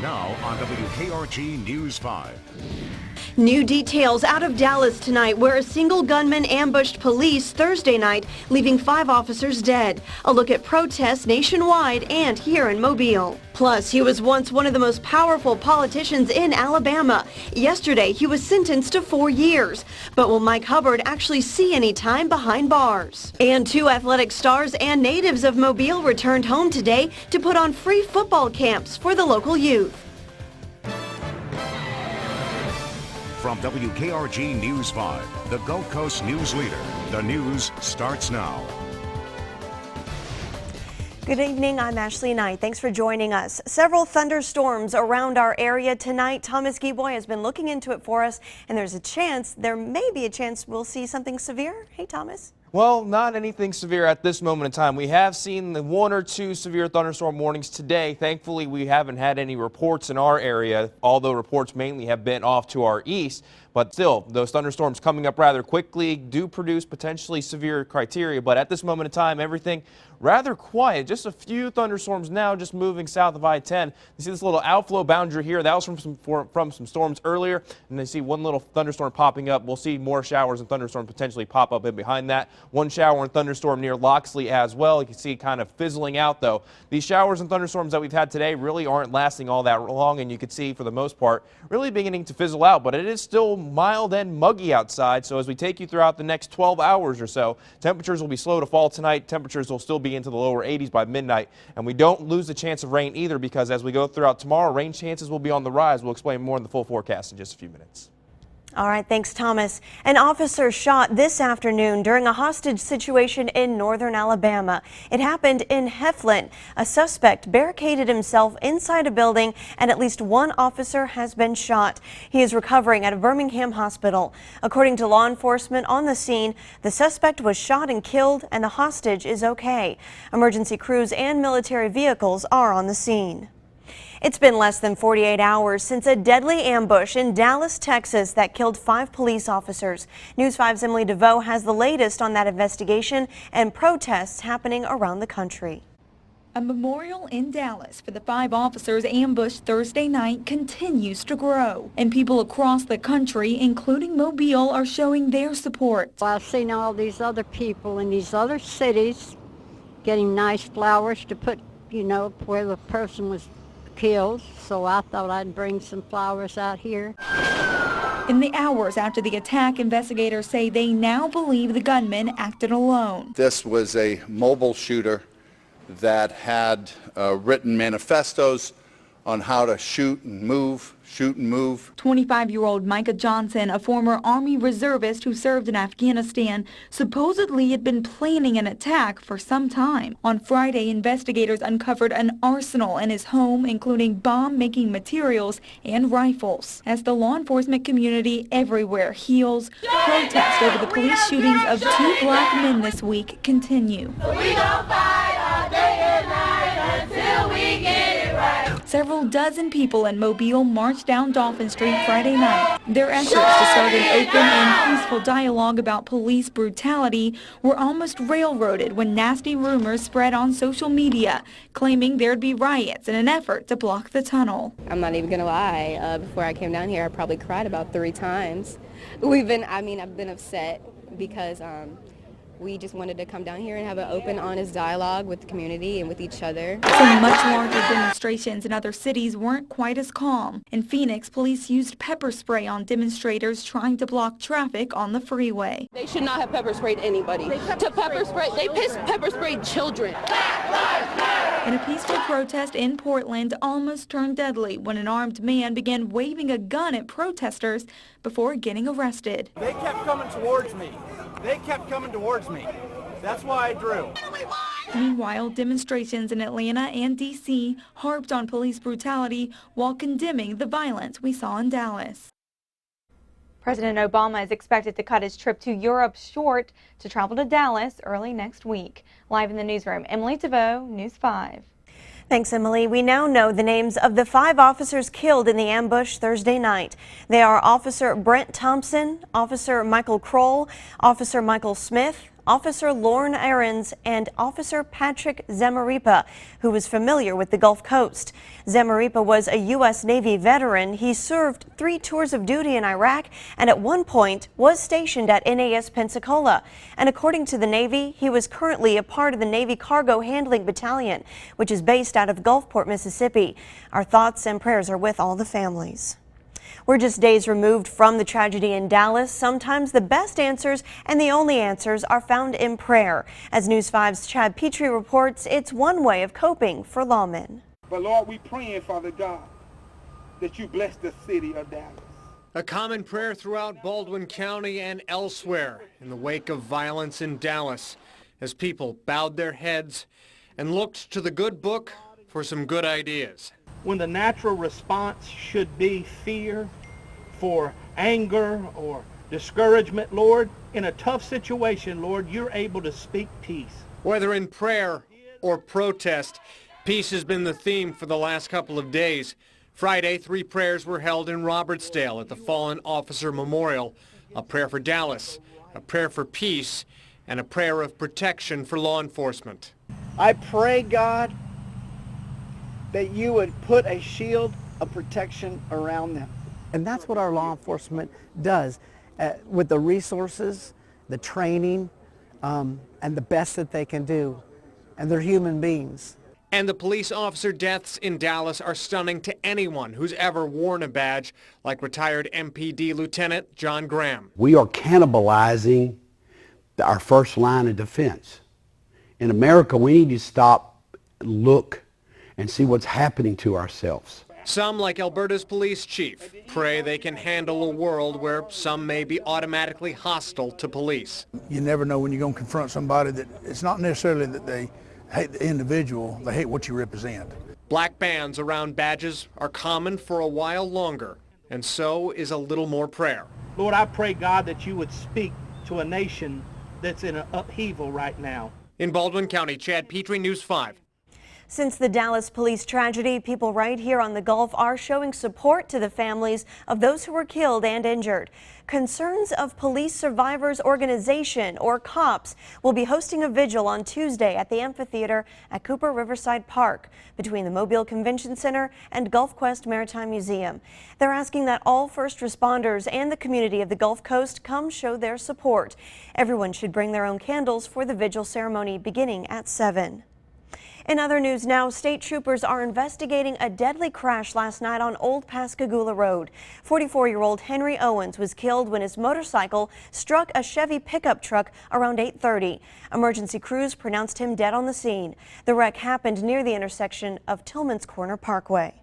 Now on WKRG News 5. New details out of Dallas tonight, where a single gunman ambushed police Thursday night, leaving 5 officers dead. A look at protests nationwide and here in Mobile. Plus, he was once one of the most powerful politicians in Alabama. Yesterday, he was sentenced to 4 years. But will Mike Hubbard actually see any time behind bars? And 2 athletic stars and natives of Mobile returned home today to put on free football camps for the local youth. From WKRG News 5, the Gulf Coast news leader, the news starts now. Good evening, I'm Ashley Knight. Thanks for joining us. Several thunderstorms around our area tonight. Thomas Gieboy has been looking into it for us, and there may be a chance we'll see something severe. Hey, Thomas. Well, not anything severe at this moment in time. We have seen the 1 or 2 severe thunderstorm warnings today. Thankfully, we haven't had any reports in our area, although reports mainly have been off to our east. But still, those thunderstorms coming up rather quickly do produce potentially severe criteria. But at this moment in time, everything rather quiet. Just a few thunderstorms now just moving south of I-10. You see this little outflow boundary here. That was from some storms earlier. And they see one little thunderstorm popping up. We'll see more showers and thunderstorms potentially pop up in behind that. One shower and thunderstorm near Loxley as well. You can see it kind of fizzling out, though. These showers and thunderstorms that we've had today really aren't lasting all that long. And you can see, for the most part, really beginning to fizzle out. But it is still mild and muggy outside. So as we take you throughout the next 12 hours or so, temperatures will be slow to fall tonight. Temperatures will still be into the lower 80s by midnight, and we don't lose the chance of rain either, because as we go throughout tomorrow, rain chances will be on the rise. We'll explain more in the full forecast in just a few minutes. All right, thanks, Thomas. An officer shot this afternoon during a hostage situation in northern Alabama. It happened in Heflin. A suspect barricaded himself inside a building, and at least 1 officer has been shot. He is recovering at a Birmingham hospital. According to law enforcement on the scene, the suspect was shot and killed, and the hostage is okay. Emergency crews and military vehicles are on the scene. It's been less than 48 hours since a deadly ambush in Dallas, Texas that killed 5 police officers. News 5's Emily DeVoe has the latest on that investigation and protests happening around the country. A memorial in Dallas for the 5 officers ambushed Thursday night continues to grow, and people across the country, including Mobile, are showing their support. Well, I've seen all these other people in these other cities getting nice flowers to put, where the person was killed, so I thought I'd bring some flowers out here. In the hours after the attack, investigators say they now believe the gunman acted alone. This was a mobile shooter that had written manifestos on how to shoot and move. 25-year-old Micah Johnson, a former Army reservist who served in Afghanistan, supposedly had been planning an attack for some time. On Friday, investigators uncovered an arsenal in his home, including bomb-making materials and rifles. As the law enforcement community everywhere heals, protests over the police shootings of 2 black men this week continue. We don't fight a day and night until we get it right. Several dozen people in Mobile marched down Dolphin Street Friday night. Their efforts to start an open and peaceful dialogue about police brutality were almost railroaded when nasty rumors spread on social media, claiming there'd be riots in an effort to block the tunnel. I'm not even gonna lie, before I came down here, I probably cried about 3 times. I've been upset because we just wanted to come down here and have an open, honest dialogue with the community and with each other. Some much larger demonstrations in other cities weren't quite as calm. In Phoenix, police used pepper spray on demonstrators trying to block traffic on the freeway. They should not have pepper sprayed anybody. They pepper sprayed children. And a peaceful protest in Portland almost turned deadly when an armed man began waving a gun at protesters before getting arrested. They kept coming towards me. That's why I drew. Meanwhile, demonstrations in Atlanta and D.C. harped on police brutality while condemning the violence we saw in Dallas. President Obama is expected to cut his trip to Europe short to travel to Dallas early next week. Live in the newsroom, Emily DeVoe, News 5. Thanks, Emily. We now know the names of the 5 officers killed in the ambush Thursday night. They are Officer Brent Thompson, Officer Michael Kroll, Officer Michael Smith, Officer Lorne Ahrens and Officer Patrick Zamaripa, who was familiar with the Gulf Coast. Zamaripa was a U.S. Navy veteran. He served 3 tours of duty in Iraq and at one point was stationed at NAS Pensacola. And according to the Navy, he was currently a part of the Navy Cargo Handling Battalion, which is based out of Gulfport, Mississippi. Our thoughts and prayers are with all the families. We're just days removed from the tragedy in Dallas. Sometimes the best answers and the only answers are found in prayer. As News 5's Chad Petrie reports, it's one way of coping for lawmen. But Lord, we praying, Father God, that you bless the city of Dallas. A common prayer throughout Baldwin County and elsewhere in the wake of violence in Dallas as people bowed their heads and looked to the good book for some good ideas. When the natural response should be fear, for anger or discouragement, Lord, in a tough situation, Lord, you're able to speak peace. Whether in prayer or protest, peace has been the theme for the last couple of days. Friday, 3 prayers were held in Robertsdale at the Fallen Officer Memorial. A prayer for Dallas, a prayer for peace, and a prayer of protection for law enforcement. I pray, God, that you would put a shield of protection around them. And that's what our law enforcement does with the resources, the training, and the best that they can do. And they're human beings. And the police officer deaths in Dallas are stunning to anyone who's ever worn a badge, like retired MPD Lieutenant John Graham. We are cannibalizing our first line of defense. In America, we need to stop, look, and see what's happening to ourselves. Some, like Alberta's police chief, pray they can handle a world where some may be automatically hostile to police. You never know when you're going to confront somebody that it's not necessarily that they hate the individual, they hate what you represent. Black bands around badges are common for a while longer, and so is a little more prayer. Lord, I pray, God, that you would speak to a nation that's in an upheaval right now. In Baldwin County, Chad Petrie, News 5. Since the Dallas police tragedy, people right here on the Gulf are showing support to the families of those who were killed and injured. Concerns of Police Survivors Organization, or COPS, will be hosting a vigil on Tuesday at the amphitheater at Cooper Riverside Park between the Mobile Convention Center and Gulf Quest Maritime Museum. They're asking that all first responders and the community of the Gulf Coast come show their support. Everyone should bring their own candles for the vigil ceremony beginning at 7. In other news now, state troopers are investigating a deadly crash last night on Old Pascagoula Road. 44-year-old Henry Owens was killed when his motorcycle struck a Chevy pickup truck around 8:30. Emergency crews pronounced him dead on the scene. The wreck happened near the intersection of Tillman's Corner Parkway.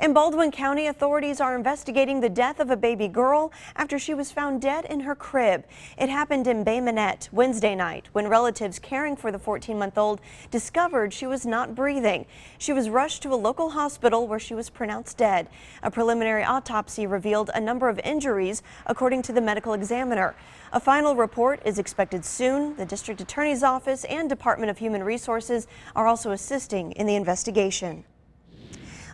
In Baldwin County, authorities are investigating the death of a baby girl after she was found dead in her crib. It happened in Bay Minette Wednesday night when relatives caring for the 14-month-old discovered she was not breathing. She was rushed to a local hospital where she was pronounced dead. A preliminary autopsy revealed a number of injuries, according to the medical examiner. A final report is expected soon. The district attorney's office and Department of Human Resources are also assisting in the investigation.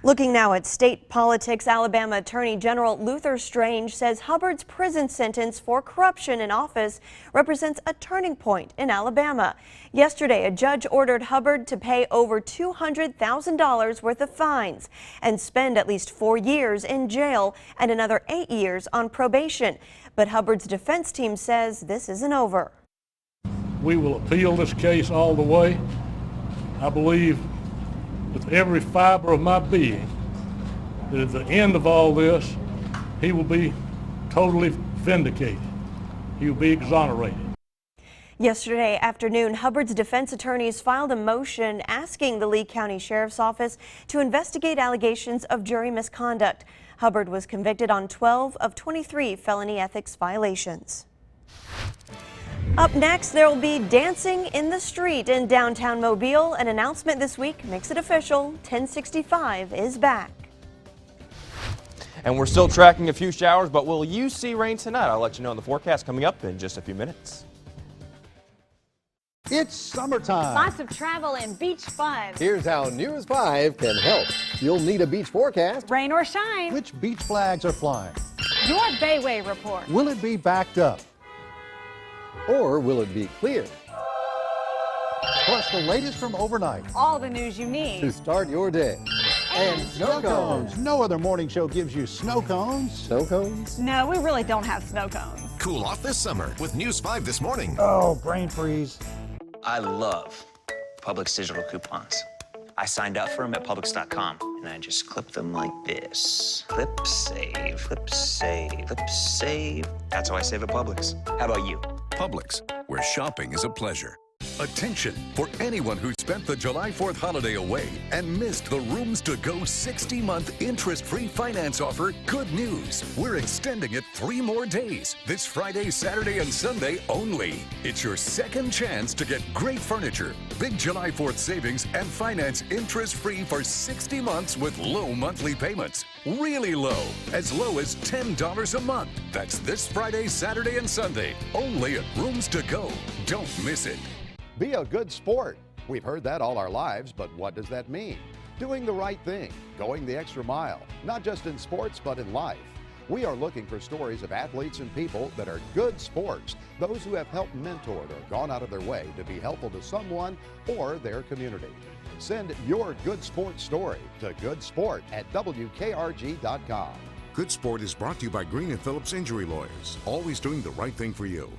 Looking now at state politics, Alabama Attorney General Luther Strange says Hubbard's prison sentence for corruption in office represents a turning point in Alabama. Yesterday, a judge ordered Hubbard to pay over $200,000 worth of fines and spend at least 4 years in jail and another 8 years on probation. But Hubbard's defense team says this isn't over. We will appeal this case all the way. I believe with every fiber of my being that at the end of all this, he will be totally vindicated. He will be exonerated. Yesterday afternoon, Hubbard's defense attorneys filed a motion asking the Lee County Sheriff's Office to investigate allegations of jury misconduct. Hubbard was convicted on 12 of 23 felony ethics violations. Up next, there will be dancing in the street in downtown Mobile. An announcement this week makes it official. 1065 is back. And we're still tracking a few showers, but will you see rain tonight? I'll let you know in the forecast coming up in just a few minutes. It's summertime. Lots of travel and beach fun. Here's how News 5 can help. You'll need a beach forecast. Rain or shine. Which beach flags are flying? Your Bayway report. Will it be backed up? or will it be clear? Plus the latest from overnight All the news you to need. start your day. And snow cones. No other morning show gives you snow cones. Snow cones? No, we really don't have snow cones. Cool off this summer with News 5 this morning. Oh, brain freeze. I love Publix digital coupons. I signed up for them at Publix.com, and I just clip them like this. Clip, save, clip, save, clip, save. That's how I save at Publix. How about you? Publix, where shopping is a pleasure. Attention for anyone who spent the July 4th holiday away and missed the Rooms to Go 60-month interest-free finance offer. Good news. We're extending it 3 more days. This Friday, Saturday, and Sunday only. It's your second chance to get great furniture, big July 4th savings, and finance interest-free for 60 months with low monthly payments. Really low. As low as $10 a month. That's this Friday, Saturday, and Sunday. Only at Rooms to Go. Don't miss it. Be a good sport. We've heard that all our lives, but what does that mean? Doing the right thing, going the extra mile, not just in sports, but in life. We are looking for stories of athletes and people that are good sports, those who have helped mentored or gone out of their way to be helpful to someone or their community. Send your good sport story to goodsport@WKRG.com. Good Sport is brought to you by Green & Phillips Injury Lawyers, always doing the right thing for you.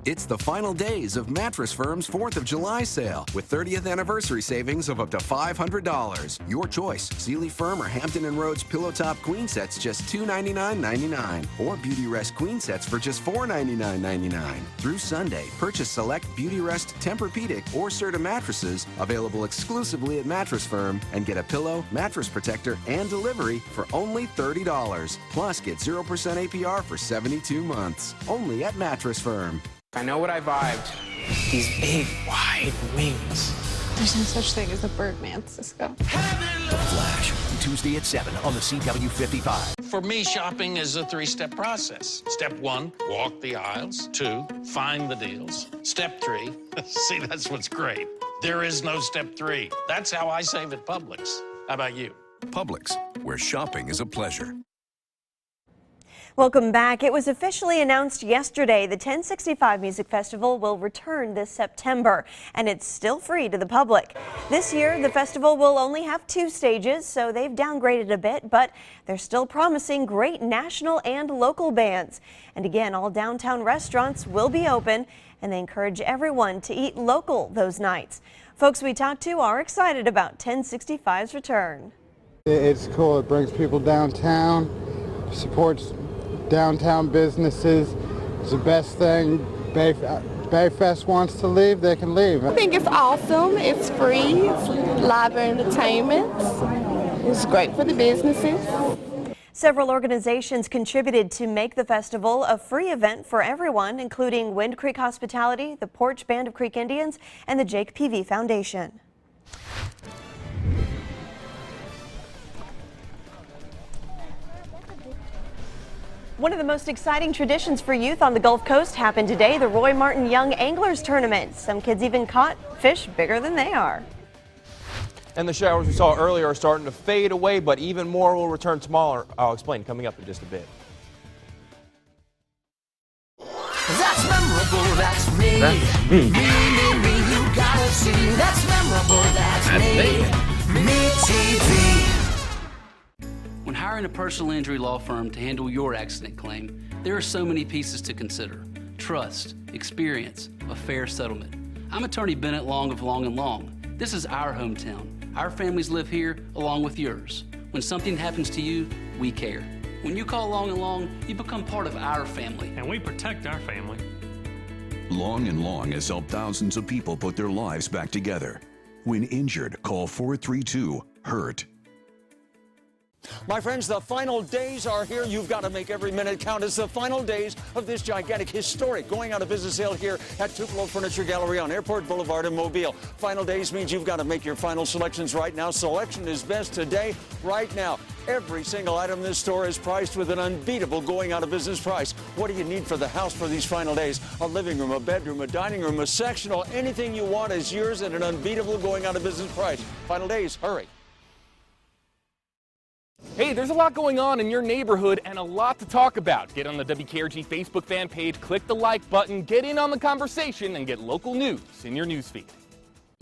It's the final days of Mattress Firm's 4th of July sale with 30th anniversary savings of up to $500. Your choice, Sealy Firm or Hampton & Rhodes Pillow Top Queen Sets just $299.99 or Beauty Rest Queen Sets for just $499.99. Through Sunday, purchase select Beauty Rest Tempur-Pedic or Serta mattresses available exclusively at Mattress Firm and get a pillow, mattress protector, and delivery for only $30. Plus, get 0% APR for 72 months. Only at Mattress Firm. I know what I vibed. These big, wide wings. There's no such thing as a Birdman, Cisco. The Flash, Tuesday at 7 on the CW55. For me, shopping is a 3-step process. Step 1, walk the aisles. 2, find the deals. Step 3, see, that's what's great. There is no step 3. That's how I save at Publix. How about you? Publix, where shopping is a pleasure. Welcome back. It was officially announced yesterday the 1065 Music Festival will return this September, and it's still free to the public. This year, the festival will only have 2 stages, so they've downgraded a bit, but they're still promising great national and local bands. And again, all downtown restaurants will be open, and they encourage everyone to eat local those nights. Folks we talked to are excited about 1065's return. It's cool. It brings people downtown, supports downtown businesses. It's the best thing. Bayfest wants to leave, they can leave. I think it's awesome. It's free. It's live entertainment. It's great for the businesses. Several organizations contributed to make the festival a free event for everyone, including Wind Creek Hospitality, the Porch Band of Creek Indians, and the Jake Peavy Foundation. One of the most exciting traditions for youth on the Gulf Coast happened today, the Roy Martin Young Anglers Tournament. Some kids even caught fish bigger than they are. And the showers we saw earlier are starting to fade away, but even more will return tomorrow. I'll explain coming up in just a bit. That's memorable, that's me. That's me. Me, you gotta see. That's memorable, that's me. Me TV. When hiring a personal injury law firm to handle your accident claim, there are so many pieces to consider. Trust, experience, a fair settlement. I'm attorney Bennett Long of Long & Long. This is our hometown. Our families live here along with yours. When something happens to you, we care. When you call Long & Long, you become part of our family. And we protect our family. Long & Long has helped thousands of people put their lives back together. When injured, call 432-HURT. My friends, the final days are here. You've got to make every minute count. It's the final days of this gigantic, historic going out of business sale here at Tupelo Furniture Gallery on Airport Boulevard in Mobile. Final days means you've got to make your final selections right now. Selection is best today, right now. Every single item in this store is priced with an unbeatable going out of business price. What do you need for the house for these final days? A living room, a bedroom, a dining room, a sectional, anything you want is yours at an unbeatable going out of business price. Final days, hurry. Hey, there's a lot going on in your neighborhood and a lot to talk about. Get on the WKRG Facebook fan page, click the like button, get in on the conversation, and get local news in your newsfeed.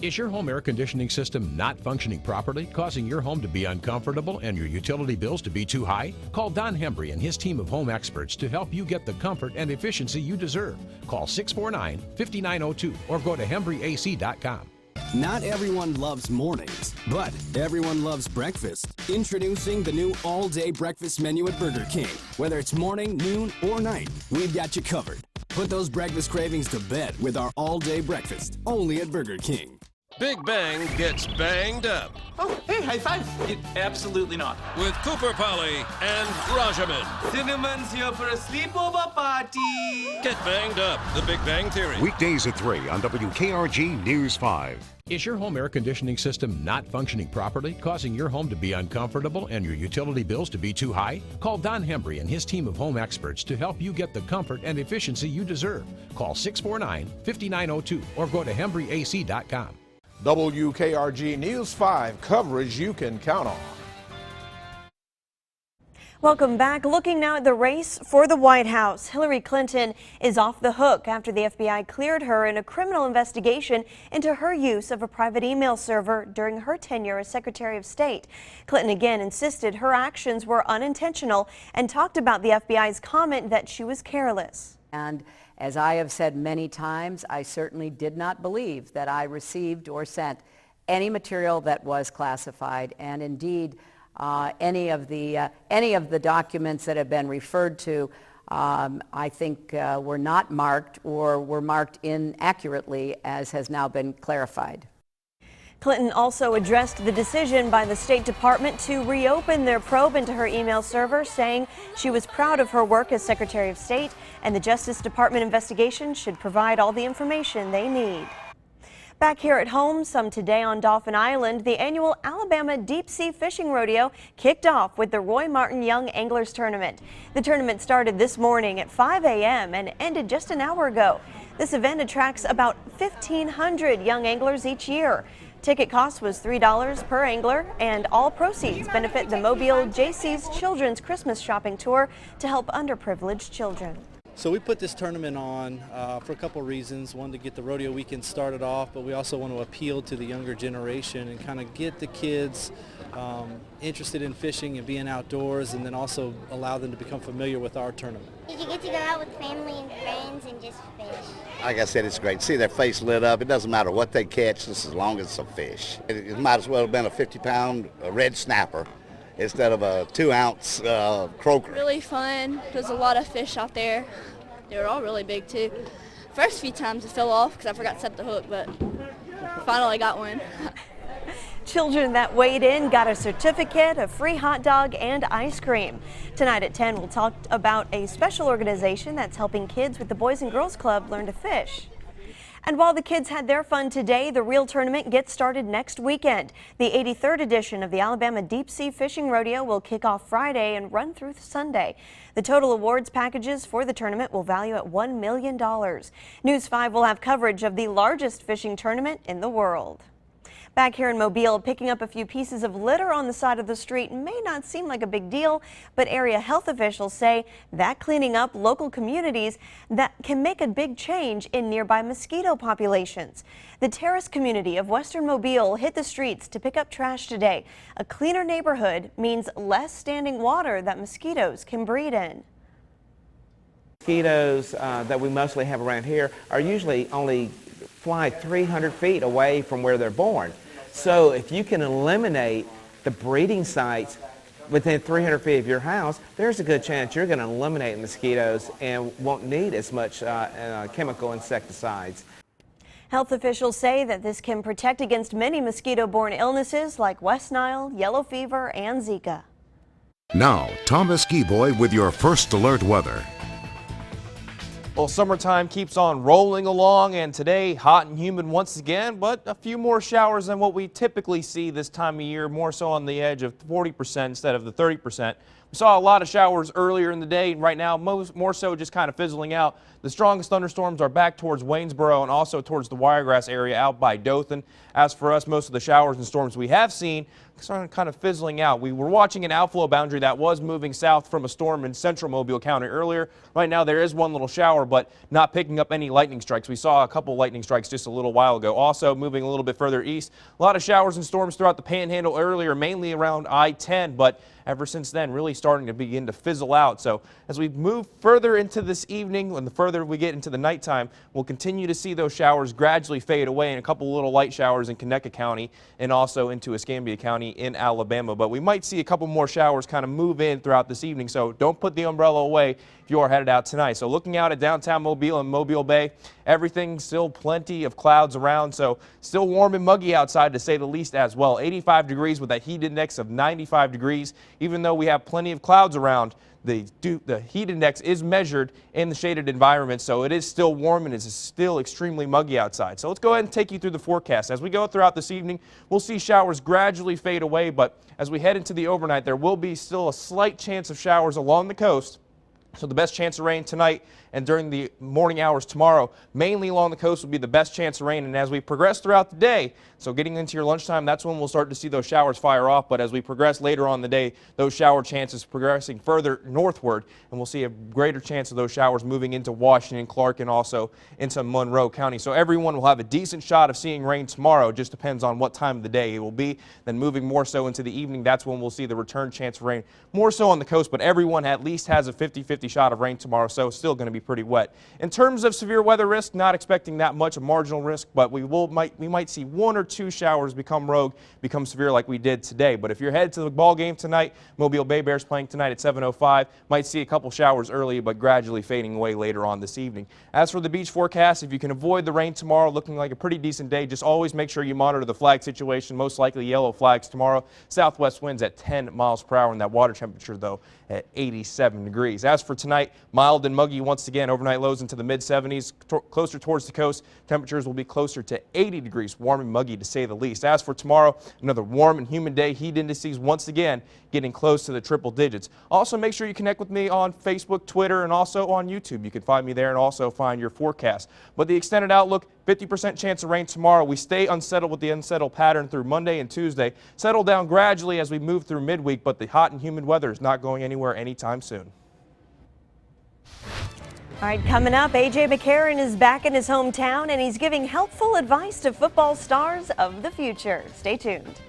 Is your home air conditioning system not functioning properly, causing your home to be uncomfortable and your utility bills to be too high? Call Don Hembry and his team of home experts to help you get the comfort and efficiency you deserve. Call 649-5902 or go to HembryAC.com. Not everyone loves mornings, but everyone loves breakfast. Introducing the new all-day breakfast menu at Burger King. Whether it's morning, noon, or night, we've got you covered. Put those breakfast cravings to bed with our all-day breakfast, only at Burger King. Big Bang gets banged up. Oh, hey, high five. Absolutely not. With Cooper Polly and Rajaman. Cinnamon's here for a sleepover party. Get banged up. The Big Bang Theory. Weekdays at 3 on WKRG News 5. Is your home air conditioning system not functioning properly, causing your home to be uncomfortable and your utility bills to be too high? Call Don Hembry and his team of home experts to help you get the comfort and efficiency you deserve. Call 649-5902 or go to HembryAC.com. WKRG News 5 coverage you can count on. Welcome back. Looking now at the race for the White House. Hillary Clinton is off the hook after the FBI cleared her in a criminal investigation into her use of a private email server during her tenure as Secretary of State. Clinton again insisted her actions were unintentional and talked about the FBI's comment that she was careless. And as I have said many times, I certainly did not believe that I received or sent any material that was classified, and indeed any of the documents that have been referred to, I think were not marked or were marked inaccurately, as has now been clarified. Clinton also addressed the decision by the State Department to reopen their probe into her email server, saying she was proud of her work as Secretary of State and the Justice Department investigation should provide all the information they need. Back here at home, some today on Dauphin Island, the annual Alabama Deep Sea Fishing Rodeo kicked off with the Roy Martin Young Anglers Tournament. The tournament started this morning at 5 a.m. and ended just an hour ago. This event attracts about 1,500 young anglers each year. Ticket cost was $3 per angler, and all proceeds benefit the Mobile JC's Children's Christmas Shopping Tour to help underprivileged children. So we put this tournament on for a couple reasons. One, to get the rodeo weekend started off, but we also want to appeal to the younger generation and kind of get the kids interested in fishing and being outdoors, and then also allow them to become familiar with our tournament. Did you get to go out with family and friends and just fish? Like I said, it's great. See their face lit up. It doesn't matter what they catch, just as long as it's a fish. It might as well have been a 50-pound red snapper instead of a 2-ounce croaker. Really fun. There's a lot of fish out there. They were all really big too. First few times it fell off because I forgot to set the hook, but finally got one. Children that weighed in got a certificate, a free hot dog, and ice cream. Tonight at 10, we'll talk about a special organization that's helping kids with the Boys and Girls Club learn to fish. And while the kids had their fun today, the real tournament gets started next weekend. The 83rd edition of the Alabama Deep Sea Fishing Rodeo will kick off Friday and run through Sunday. The total awards packages for the tournament will value at $1 million. News 5 will have coverage of the largest fishing tournament in the world. Back here in Mobile, picking up a few pieces of litter on the side of the street may not seem like a big deal, but area health officials say that cleaning up local communities that can make a big change in nearby mosquito populations. The Terrace community of Western Mobile hit the streets to pick up trash today. A cleaner neighborhood means less standing water that mosquitoes can breed in. Mosquitoes that we mostly have around here are usually only fly 300 feet away from where they're born. So if you can eliminate the breeding sites within 300 feet of your house, there's a good chance you're going to eliminate mosquitoes and won't need as much chemical insecticides. Health officials say that this can protect against many mosquito-borne illnesses like West Nile, yellow fever, and Zika. Now, Thomas Geboy with your first alert weather. Well, summertime keeps on rolling along, and today hot and humid once again, but a few more showers than what we typically see this time of year, more so on the edge of 40% instead of the 30% We saw a lot of showers earlier in the day, and right now more so just kind of fizzling out. The strongest thunderstorms are back towards Waynesboro and also towards the Wiregrass area out by Dothan. As for us, most of the showers and storms we have seen are kind of fizzling out. We were watching an outflow boundary that was moving south from a storm in central Mobile County earlier. Right now there is one little shower, but not picking up any lightning strikes. We saw a couple lightning strikes just a little while ago. Also moving a little bit further east, a lot of showers and storms throughout the Panhandle earlier, mainly around I-10, but ever since then really starting to begin to fizzle out. So as we move further into this evening, and the further we get into the nighttime, we'll continue to see those showers gradually fade away, and a couple little light showers in Conecuh County and also into Escambia County in Alabama. But we might see a couple more showers kind of move in throughout this evening, so don't put the umbrella away if you are headed out tonight. So looking out at downtown Mobile and Mobile Bay, everything still plenty of clouds around, so still warm and muggy outside to say the least as well. 85 degrees with that heat index of 95 degrees. Even though we have plenty of clouds around, the heat index is measured in the shaded environment, so it is still warm and it is still extremely muggy outside. So let's go ahead and take you through the forecast. As we go throughout this evening, we'll see showers gradually fade away, but as we head into the overnight, there will be still a slight chance of showers along the coast. So the best chance of rain tonight and during the morning hours tomorrow, mainly along the coast, will be the best chance of rain. And as we progress throughout the day, so getting into your lunchtime, that's when we'll start to see those showers fire off. But as we progress later on in the day, those shower chances progressing further northward, and we'll see a greater chance of those showers moving into Washington, Clark, and also into Monroe County. So everyone will have a decent shot of seeing rain tomorrow. It just depends on what time of the day it will be. Then moving more so into the evening, that's when we'll see the return chance of rain more so on the coast. But everyone at least has a 50-50 shot of rain tomorrow, so it's still going to be pretty wet. In terms of severe weather risk, not expecting that much of marginal risk, but we might see one or two showers become rogue, become severe like we did today. But if you're headed to the ball game tonight, Mobile Bay Bears playing tonight at 7:05, might see a couple showers early, but gradually fading away later on this evening. As for the beach forecast, if you can avoid the rain tomorrow, looking like a pretty decent day, just always make sure you monitor the flag situation. Most likely yellow flags tomorrow. Southwest winds at 10 miles per hour, and that water temperature, though, at 87 degrees. As for tonight, mild and muggy once again. Overnight lows into the mid-70s. Closer towards the coast, temperatures will be closer to 80 degrees. Warm and muggy to say the least. As for tomorrow, another warm and humid day. Heat indices once again getting close to the triple digits. Also, make sure you connect with me on Facebook, Twitter, and also on YouTube. You can find me there and also find your forecast. But the extended outlook, 50% chance of rain tomorrow. We stay unsettled with the unsettled pattern through Monday and Tuesday. Settle down gradually as we move through midweek, but the hot and humid weather is not going anywhere anytime soon. All right, coming up, A.J. McCarron is back in his hometown, and he's giving helpful advice to football stars of the future. Stay tuned.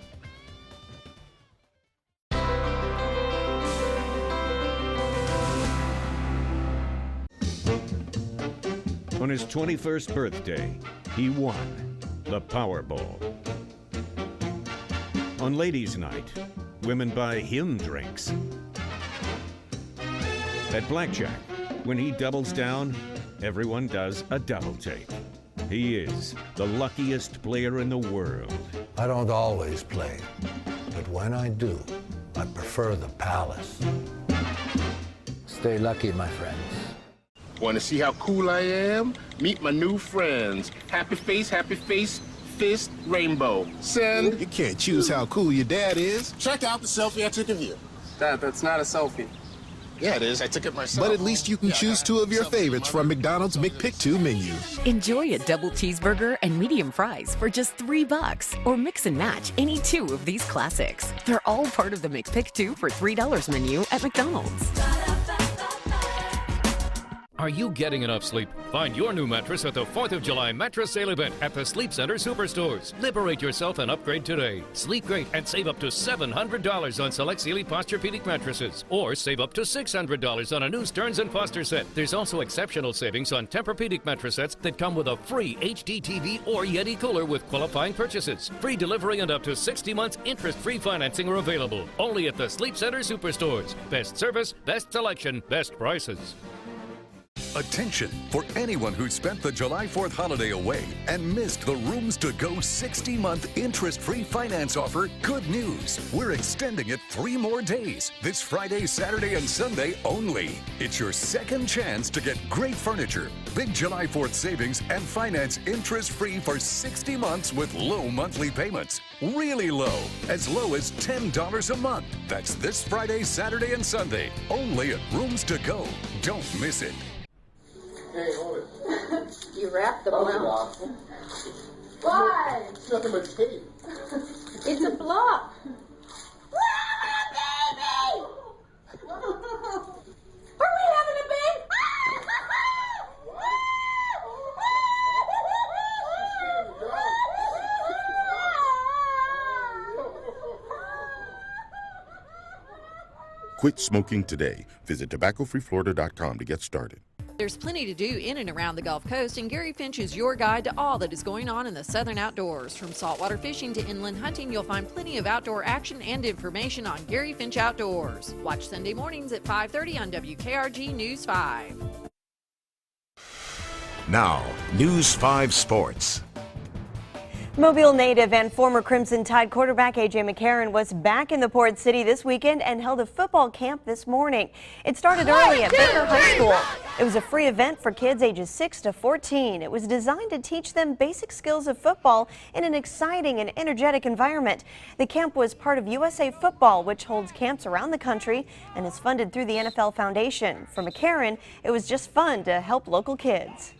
On his 21st birthday, he won the Powerball. On ladies' night, women buy him drinks. At blackjack, when he doubles down, everyone does a double take. He is the luckiest player in the world. I don't always play, but when I do, I prefer the Palace. Stay lucky, my friends. Want to see how cool I am? Meet my new friends. Happy face, fist, rainbow. Send. You can't choose how cool your dad is. Check out the selfie I took of you. Dad, that's not a selfie. Yeah, it is. I took it myself. But at least you can choose two of your favorites from McDonald's McPick 2 menu. Enjoy a double cheeseburger and medium fries for just $3, or mix and match any two of these classics. They're all part of the McPick 2 for $3 menu at McDonald's. Are you getting enough sleep? Find your new mattress at the 4th of July mattress sale event at the Sleep Center Superstores. Liberate yourself and upgrade today. Sleep great and save up to $700 on select Sealy Posturepedic mattresses, or save up to $600 on a new Stearns & Foster set. There's also exceptional savings on Tempur-Pedic mattress sets that come with a free HD TV or Yeti cooler with qualifying purchases. Free delivery and up to 60 months interest-free financing are available. Only at the Sleep Center Superstores. Best service, best selection, best prices. Attention for anyone who spent the July 4th holiday away and missed the Rooms to Go 60-month interest-free finance offer. Good news. We're extending it 3 more days. This Friday, Saturday, and Sunday only. It's your second chance to get great furniture, big July 4th savings, and finance interest-free for 60 months with low monthly payments. Really low. As low as $10 a month. That's this Friday, Saturday, and Sunday. Only at Rooms to Go. Don't miss it. Hey, hold it. You wrapped the block. Why? It's nothing but tape. It's a block. Are we having a baby? Quit smoking today. Visit tobaccofreeflorida.com to get started. There's plenty to do in and around the Gulf Coast, and Gary Finch is your guide to all that is going on in the southern outdoors. From saltwater fishing to inland hunting, you'll find plenty of outdoor action and information on Gary Finch Outdoors. Watch Sunday mornings at 5:30 on WKRG News 5. Now, News 5 Sports. Mobile native and former Crimson Tide quarterback A.J. McCarron was back in the Port City this weekend and held a football camp this morning. It started early at Baker High School. It was a free event for kids ages 6 to 14. It was designed to teach them basic skills of football in an exciting and energetic environment. The camp was part of USA Football, which holds camps around the country and is funded through the NFL Foundation. For McCarron, it was just fun to help local kids.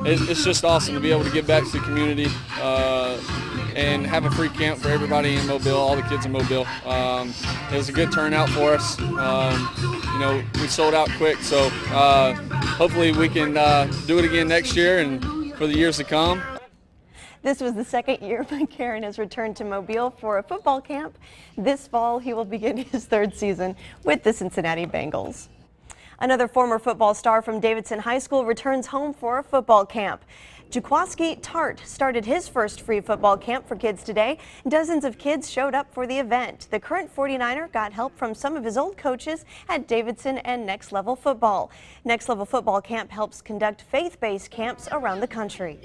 It's just awesome to be able to give back to the community and have a free camp for everybody in Mobile, all the kids in Mobile. It was a good turnout for us. We sold out quick, so hopefully we can do it again next year and for the years to come. This was the second year McCarron has returned to Mobile for a football camp. This fall, he will begin his 3rd season with the Cincinnati Bengals. Another former football star from Davidson High School returns home for a football camp. Jaquaski Tart started his first free football camp for kids today. Dozens of kids showed up for the event. The current 49er got help from some of his old coaches at Davidson and Next Level Football. Next Level Football Camp helps conduct faith-based camps around the country.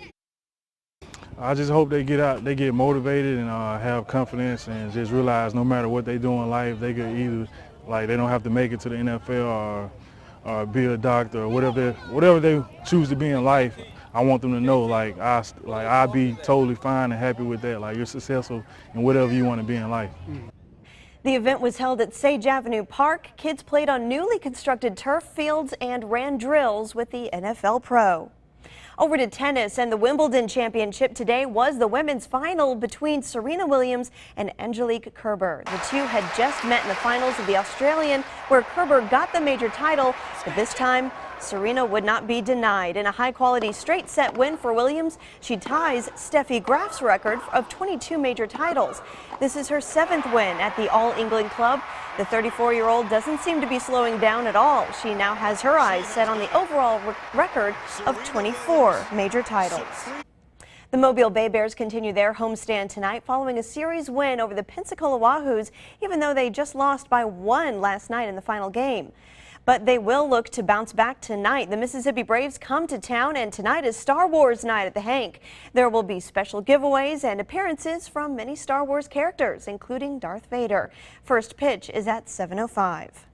I just hope they get out, they get motivated and have confidence and just realize no matter what they do in life, they could either, they don't have to make it to the NFL or be a doctor or whatever they choose to be in life. I want them to know, I'll be totally fine and happy with that. You're successful in whatever you want to be in life. The event was held at Sage Avenue Park. Kids played on newly constructed turf fields and ran drills with the NFL Pro. Over to tennis, and the Wimbledon Championship today was the women's final between Serena Williams and Angelique Kerber. The two had just met in the finals of the Australian, where Kerber got the major title, but this time Serena would not be denied. In a high-quality straight-set win for Williams, she ties Steffi Graf's record of 22 major titles. This is her 7th win at the All England Club. The 34-year-old doesn't seem to be slowing down at all. She now has her eyes set on the overall record of 24 major titles. The Mobile Bay Bears continue their homestand tonight following a series win over the Pensacola Wahoos, even though they just lost by 1 last night in the final game. But they will look to bounce back tonight. The Mississippi Braves come to town, and tonight is Star Wars night at the Hank. There will be special giveaways and appearances from many Star Wars characters, including Darth Vader. First pitch is at 7:05.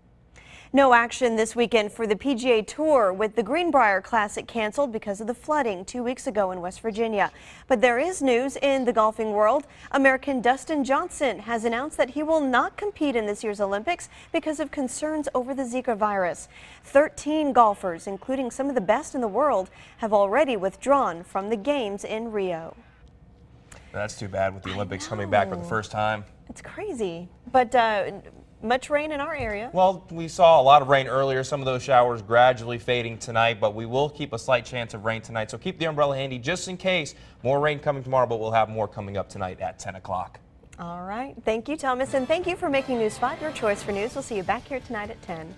No action this weekend for the PGA Tour, with the Greenbrier Classic canceled because of the flooding 2 weeks ago in West Virginia. But there is news in the golfing world. American Dustin Johnson has announced that he will not compete in this year's Olympics because of concerns over the Zika virus. 13 golfers, including some of the best in the world, have already withdrawn from the games in Rio. That's too bad with the Olympics coming back for the first time. It's crazy, but much rain in our area. Well, we saw a lot of rain earlier, some of those showers gradually fading tonight, but we will keep a slight chance of rain tonight, so keep the umbrella handy just in case. More rain coming tomorrow, but we'll have more coming up tonight at 10 o'clock. All right. Thank you, Thomas, and thank you for making News 5 your choice for news. We'll see you back here tonight at 10.